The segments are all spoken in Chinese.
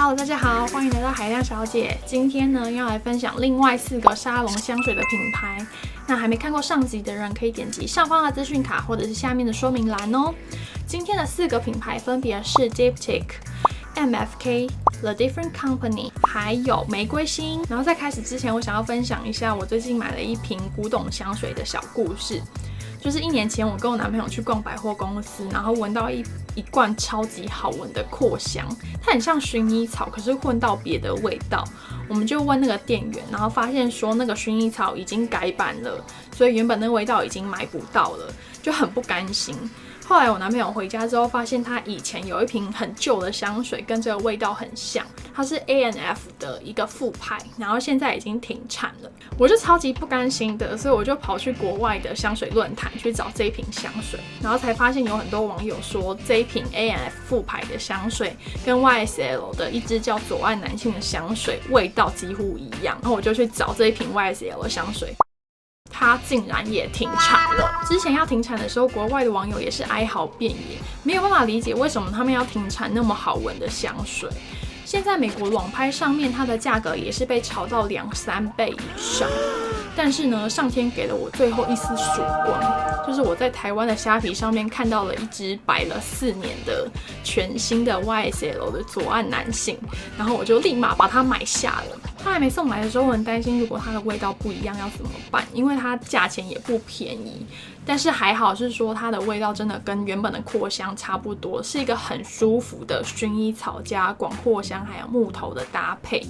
Hello， 大家好，欢迎来到海量小姐。今天呢，要来分享另外4个沙龙香水的品牌。那还没看过上集的人，可以点击上方的资讯卡或者是下面的说明栏哦。今天的4个品牌分别是 Diptyque、MFK、The Different Company， 还有玫瑰星。然后在开始之前，我想要分享一下我最近买了一瓶古董香水的小故事。就是1年前，我跟我男朋友去逛百货公司，然后闻到一罐超级好闻的扩香，它很像薰衣草，可是混到别的味道。我们就问那个店员，然后发现说那个薰衣草已经改版了，所以原本那个味道已经买不到了，就很不甘心。后来我男朋友回家之后，发现他以前有一瓶很旧的香水，跟这个味道很像，它是 A&F 的一个副牌，然后现在已经停产了。我就超级不甘心的，所以我就跑去国外的香水论坛去找这一瓶香水，然后才发现有很多网友说这一瓶 A&F 副牌的香水跟 YSL 的一支叫左岸男性的香水味道几乎一样，然后我就去找这一瓶 YSL 的香水。它竟然也停产了。之前要停产的时候，国外的网友也是哀嚎遍野，没有办法理解为什么他们要停产那么好闻的香水。现在美国网拍上面，它的价格也是被炒到2-3倍以上。但是呢，上天给了我最后一丝曙光，就是我在台湾的虾皮上面看到了一支摆了4年的全新的 YSL 的左岸男性，然后我就立马把它买下了。它还没送来的时候，我很担心如果它的味道不一样要怎么办，因为它价钱也不便宜。但是还好是说它的味道真的跟原本的扩香差不多，是一个很舒服的薰衣草加广藿香还有木头的搭配。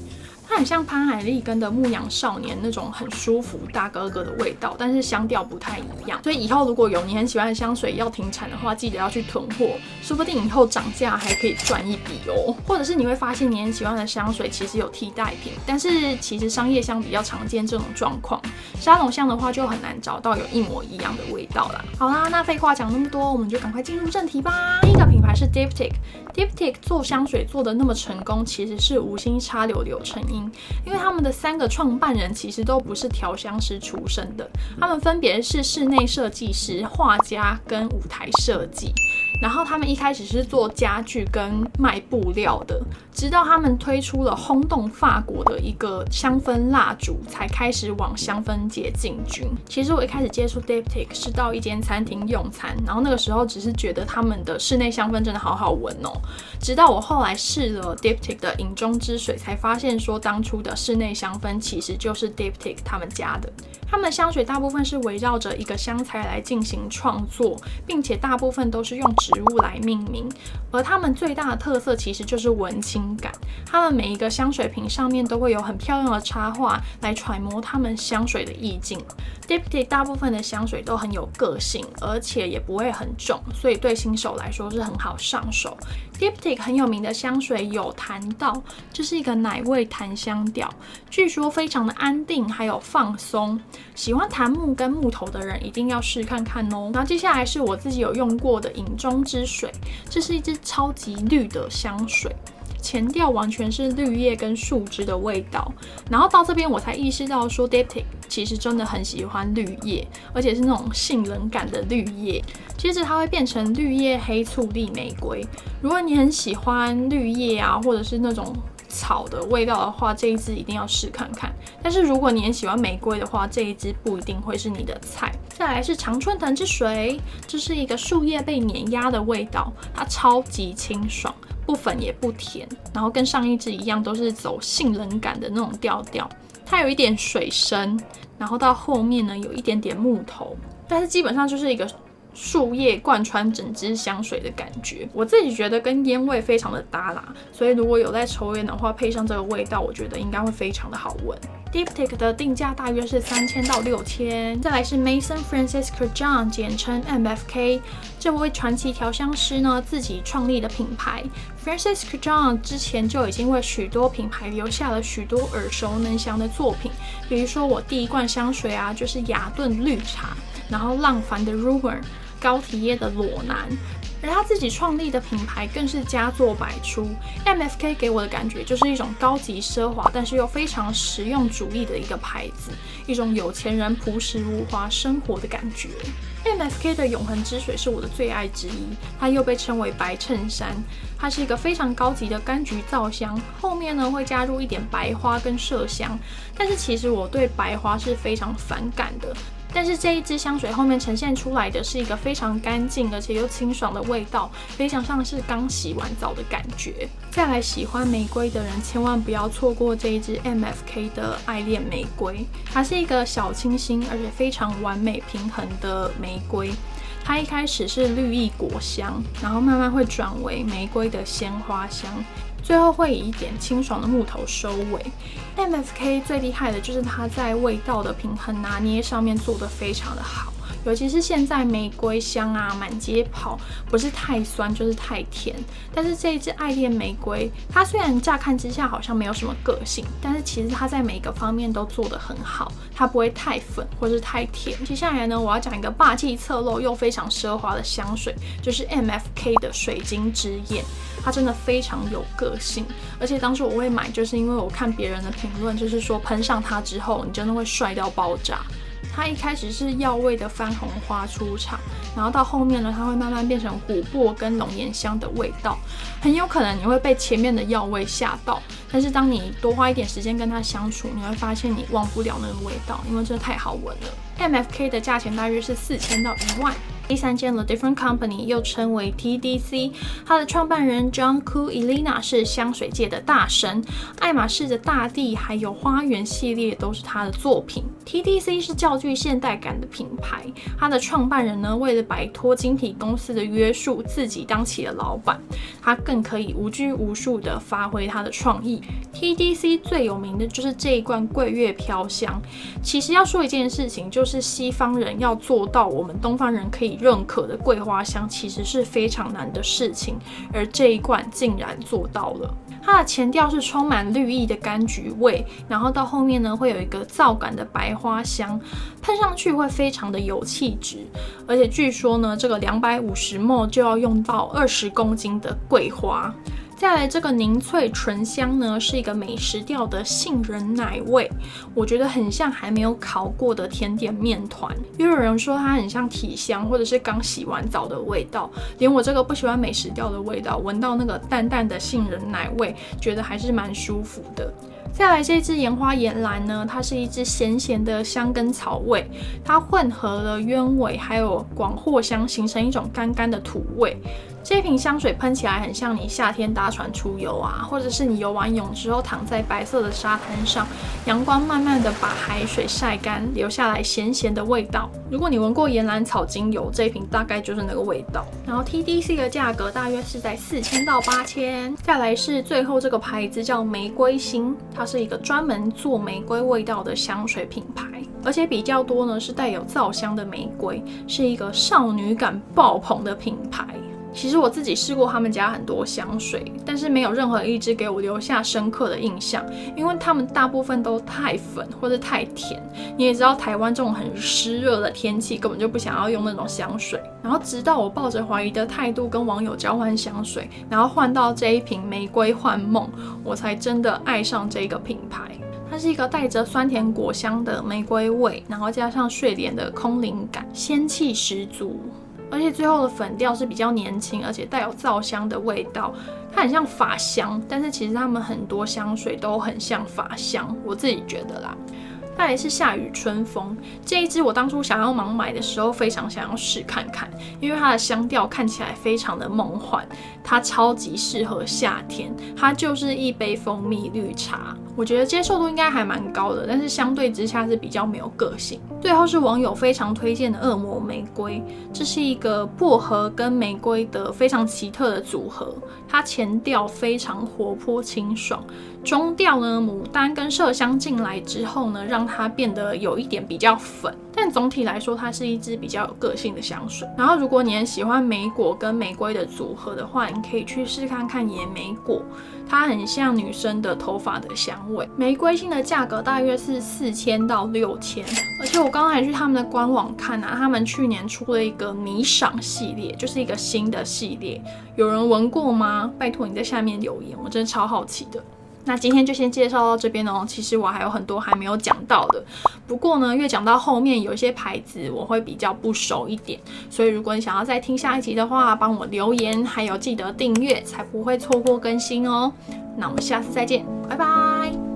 它很像潘海利根的牧羊少年那种很舒服大哥哥的味道，但是香调不太一样。所以以后如果有你很喜欢的香水要停产的话，记得要去囤货，说不定以后涨价还可以赚一笔哦。或者是你会发现你很喜欢的香水其实有替代品，但是其实商业香比较常见这种状况，沙龙香的话就很难找到有一模一样的味道啦。好啦，那废话讲那么多，我们就赶快进入正题吧。第一个品牌是 Diptyque。Diptyque 做香水做得那么成功，其实是无心插柳柳成荫。因为他们的3个创办人其实都不是调香师出身的，他们分别是室内设计师、画家跟舞台设计。然后他们一开始是做家具跟卖布料的，直到他们推出了轰动法国的一个香氛蜡烛，才开始往香氛界进军。其实我一开始接触 Diptyque 是到一间餐厅用餐，然后那个时候只是觉得他们的室内香氛真的好好闻哦。直到我后来试了 Diptyque 的饮中之水，才发现说当初的室内香氛其实就是 Diptyque 他们家的。他们的香水大部分是围绕着一个香材来进行创作，并且大部分都是用植物来命名，而他们最大的特色其实就是文青感。他们每一个香水瓶上面都会有很漂亮的插画来揣摩他们香水的意境。Diptyque 大部分的香水都很有个性，而且也不会很重，所以对新手来说是很好上手。Diptyque 很有名的香水有檀道，这是一个奶味檀香调，据说非常的安定还有放松，喜欢檀木跟木头的人一定要试看看哦。然后接下来是我自己有用过的饮中之水，这是一支超级绿的香水，前调完全是绿叶跟树枝的味道。然后到这边我才意识到说 Diptyque 其实真的很喜欢绿叶，而且是那种杏仁感的绿叶。接着它会变成绿叶黑醋栗玫瑰。如果你很喜欢绿叶啊，或者是那种草的味道的话，这一支一定要试看看。但是如果你很喜欢玫瑰的话，这一支不一定会是你的菜。再来是常春藤之水，这是一个树叶被碾压的味道，它超级清爽，不粉也不甜，然后跟上一支一样都是走杏仁感的那种调调。它有一点水深，然后到后面呢有一点点木头，但是基本上就是一个树叶贯穿整支香水的感觉，我自己觉得跟烟味非常的搭啦，所以如果有在抽烟的话，配上这个味道，我觉得应该会非常的好闻。Diptyque 的定价大约是3000到6000。再来是 Maison Francis Kurkdjian， 简称 MFK， 这位传奇调香师呢自己创立的品牌。Francis Kurkdjian 之前就已经为许多品牌留下了许多耳熟能详的作品，比如说我第一罐香水啊，就是雅顿绿茶，然后浪凡的 Rumor， 高缇耶的裸男。而他自己创立的品牌更是佳作百出。MFK 给我的感觉就是一种高级奢华，但是又非常实用主义的一个牌子，一种有钱人朴实无华生活的感觉。MFK 的永恒之水是我的最爱之一，它又被称为白衬衫。它是一个非常高级的柑橘皂香，后面呢会加入一点白花跟麝香。但是其实我对白花是非常反感的。但是这一支香水后面呈现出来的是一个非常干净而且又清爽的味道，非常像是刚洗完澡的感觉。再来，喜欢玫瑰的人千万不要错过这一支 MFK 的爱恋玫瑰，它是一个小清新而且非常完美平衡的玫瑰。它一开始是绿意果香，然后慢慢会转为玫瑰的鲜花香，最后会以一点清爽的木头收尾。MFK 最厉害的就是它在味道的平衡拿捏上面做得非常的好，尤其是现在玫瑰香啊满街跑，不是太酸就是太甜。但是这一支爱恋玫瑰，它虽然乍看之下好像没有什么个性，但是其实它在每个方面都做得很好，它不会太粉或是太甜。接下来呢，我要讲一个霸气侧漏又非常奢华的香水，就是 MFK 的水晶之眼。它真的非常有个性，而且当时我会买，就是因为我看别人的评论，就是说喷上它之后，你真的会帅到爆炸。它一开始是药味的番红花出场，然后到后面呢，它会慢慢变成琥珀跟龙涎香的味道，很有可能你会被前面的药味吓到，但是当你多花一点时间跟它相处，你会发现你忘不了那个味道，因为真的太好闻了。MFK 的价钱大约是4000到1万。第三间 The Different Company 又称为 TDC， 它的创办人 John Koo Elena 是香水界的大神，爱马仕的大地还有花园系列都是他的作品。TDC 是较具现代感的品牌，它的创办人呢，为了摆脱精品公司的约束，自己当起了老板，他更可以无拘无束的发挥他的创意。TDC 最有名的就是这一罐桂月飘香。其实要说一件事情，就是西方人要做到我们东方人可以认可的桂花香，其实是非常难的事情，而这一罐竟然做到了。它的前调是充满绿意的柑橘味，然后到后面呢会有一个皂感的白花香，喷上去会非常的有气质。而且据说呢，这个250ml 就要用到20公斤的桂花。再来这个凝萃醇香呢，是一个美食调的杏仁奶味，我觉得很像还没有烤过的甜点面团。又有人说它很像体香或者是刚洗完澡的味道，连我这个不喜欢美食调的味道，闻到那个淡淡的杏仁奶味，觉得还是蛮舒服的。再来这支盐花岩兰呢，它是一支咸咸的香根草味，它混合了鸢尾还有广藿香，形成一种干干的土味。这瓶香水喷起来很像你夏天搭船出游啊，或者是你游完泳之后躺在白色的沙滩上，阳光慢慢的把海水晒干，留下来咸咸的味道。如果你闻过岩兰草精油，这一瓶大概就是那个味道。然后 TDC 的价格大约是在4000到8000。再来是最后这个牌子叫玫瑰心，它是一个专门做玫瑰味道的香水品牌，而且比较多呢是带有皂香的玫瑰，是一个少女感爆棚的品牌。其实我自己试过他们家很多香水，但是没有任何一支给我留下深刻的印象，因为他们大部分都太粉或者太甜。你也知道台湾这种很湿热的天气，根本就不想要用那种香水。然后直到我抱着怀疑的态度跟网友交换香水，然后换到这一瓶玫瑰幻梦，我才真的爱上这个品牌。它是一个带着酸甜果香的玫瑰味，然后加上睡莲的空灵感，仙气十足。而且最后的粉调是比较年轻，而且带有皂香的味道，它很像法香，但是其实他们很多香水都很像法香，我自己觉得啦。再来是夏雨春风，这一支我当初想要盲买的时候非常想要试看看，因为它的香调看起来非常的梦幻，它超级适合夏天，它就是一杯蜂蜜绿茶，我觉得接受度应该还蛮高的，但是相对之下是比较没有个性。最后是网友非常推荐的恶魔玫瑰，这是一个薄荷跟玫瑰的非常奇特的组合，它前调非常活泼清爽，中调呢牡丹跟麝香进来之后呢，让它变得有一点比较粉，但总体来说它是一支比较有个性的香水。然后如果你很喜欢莓果跟玫瑰的组合的话，你可以去试看看野莓果，它很像女生的头发的香味。玫瑰心的价格大约是4000到6000，而且我刚才去他们的官网看啊，他们去年出了一个迷赏系列，就是一个新的系列，有人闻过吗？拜托你在下面留言，我真的超好奇的。那今天就先介绍到这边哦。其实我还有很多还没有讲到的，不过呢，越讲到后面有一些牌子我会比较不熟一点，所以如果你想要再听下一集的话，帮我留言，还有记得订阅，才不会错过更新哦。那我们下次再见，拜拜。